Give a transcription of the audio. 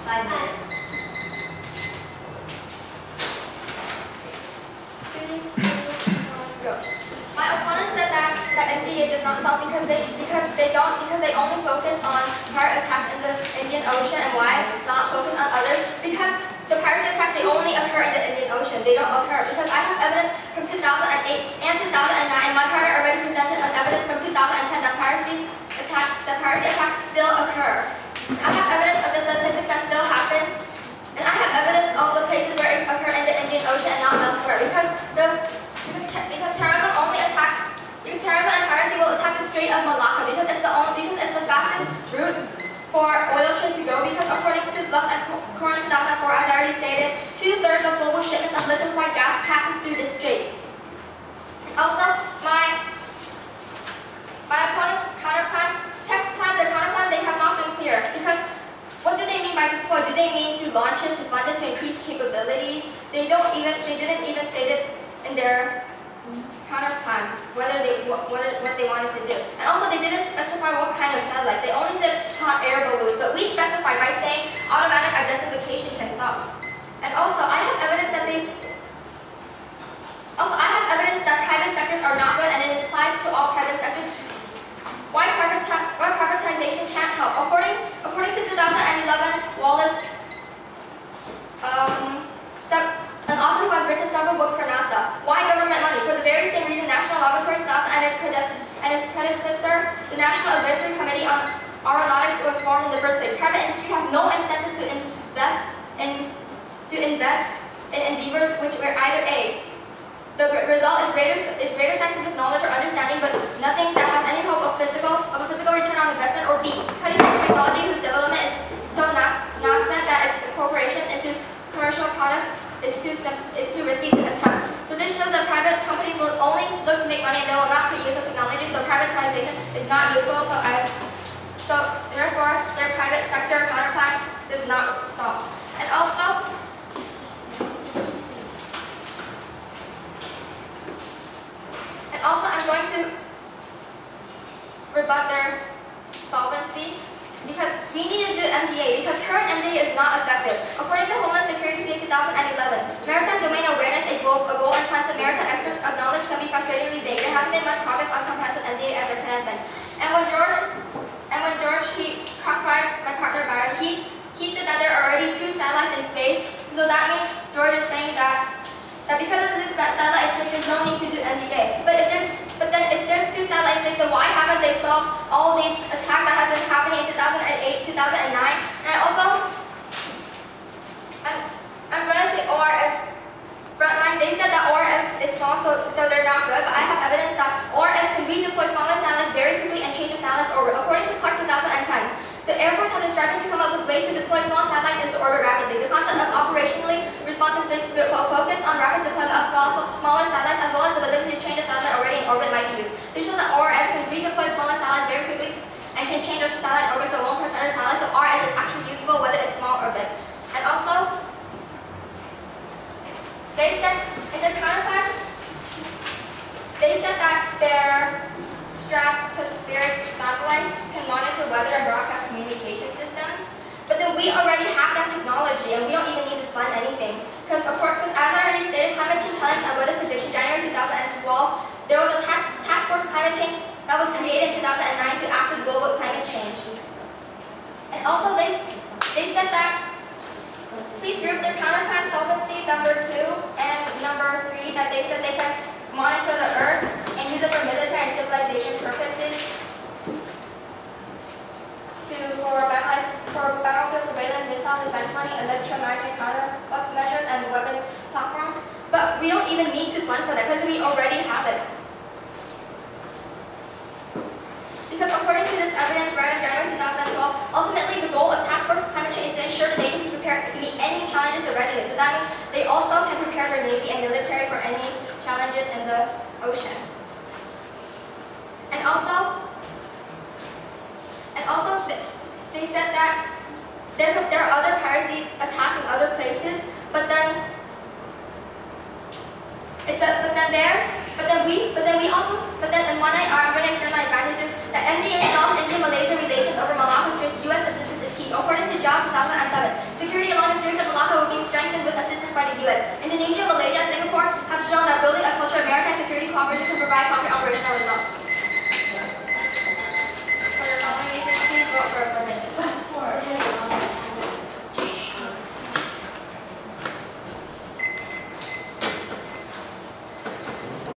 5 minutes. 3, 2, 1, go. My opponent said that MDA does not solve because they only focus on pirate attacks in the Indian Ocean, and why not focus on others? Because the piracy attacks, they only occur in the Indian Ocean. They don't occur because I have evidence from 2008 and 2009. My partner already presented an evidence from 2010 that piracy attacks still occur. I have evidence of the statistics that still happen, and I have evidence of the places where it occurred in the Indian Ocean and not elsewhere. Because terrorism and piracy will attack the Strait of Malacca because it's the fastest route for oil trade to go. Because according to Love and Corin 2004, as I already stated, 2/3 of global shipments of liquefied gas passes through this strait. And also, my opponent's counterplan, text plan, their counterplan, they have not been clear. Because what do they mean by deploy? Do they mean to launch it, to fund it, to increase capabilities? They didn't even state it in their counterplan what they wanted to do. And also they didn't specify what kind of satellites. They only said hot air balloons, but we specified by saying automatic identification can solve. And also I have evidence that private sectors are not good, and it applies to all private sectors. Why privatization can't help? According to 2011, Wallace, an author who has written several books for NASA. Why government money? For the very same reason National Laboratories, NASA, and its predecessor, the National Advisory Committee on Aeronautics, was formed in the first place. Private industry has no incentive to invest in endeavors which were either A, the result is greater scientific knowledge or understanding, but nothing that has any hope of a physical return on investment, or B, cutting-edge technology whose development is so nascent that its incorporation into commercial products is too risky to attempt. So this shows that private companies will only look to make money and they will not put use of technology, so privatization is not useful, so therefore their private sector counterplan does not solve. And also, I'm going to rebut their solvency, because we need to do MDA, because current MDA is not effective. According to Homeland Security Day 2011, maritime domain awareness, a goal and concept maritime experts acknowledge can be frustratingly vague. There hasn't been much progress on comprehensive MDA as there could have been. And when George, he crossfired my partner Byron, he said that there are already 2 satellites in space. So that means George is saying that because of this satellite space, there's no need to do MDA. But then if there's 2 satellites in space, then why haven't they solved all these attacks that has been happening in 2008, 2009? And also, I'm gonna say ORS frontline. They said that ORS is small, so they're not good. But I have evidence that ORS can redeploy smaller satellites very quickly and change the satellite's orbit. According to Clark 2010. The Air Force has been striving to come up with ways to deploy small satellites into orbit rapidly. The concept of operationally responsive space will focus on rapid deployment of smaller satellites, as well as the ability to change a satellite already in orbit might be used. This shows that ORS can redeploy smaller satellites very quickly and can change a satellite orbit so it won't hurt other satellites. So RS is actually useful whether it's small or big. And also, they said in their counterpart, they said that their stratospheric satellites can monitor weather and broadcast communication systems. But then we already have that technology and we don't even need to fund anything. Because as I already stated, climate change challenge and weather prediction, January 2012, there was a task force climate change that was created in 2009 to assess global climate change. And also they said that, please group their counterplan solvency number 2 and number 3, that they said they can monitor the Earth and use it for military and civilization purposes, for battlefield surveillance, missile defense money, electromagnetic countermeasures, and weapons platforms. But we don't even need to fund for that because we already have it. Because according to this evidence right in January 2012, ultimately the goal of Task Force Climate Change is to ensure the Navy to prepare to meet any challenges to readiness. So that means they also can prepare their Navy and military for any challenges in the ocean. And also they said that there are other piracy attacks in other places, but then in one night I'm going to extend my advantages that MDA solves India-Malaysia relations over Malacca Straits. U.S. assistance is key. According to Job 2007, assistance by the U.S. Indonesia, Malaysia, and Singapore have shown that building a culture of maritime security cooperation can provide concrete operational results.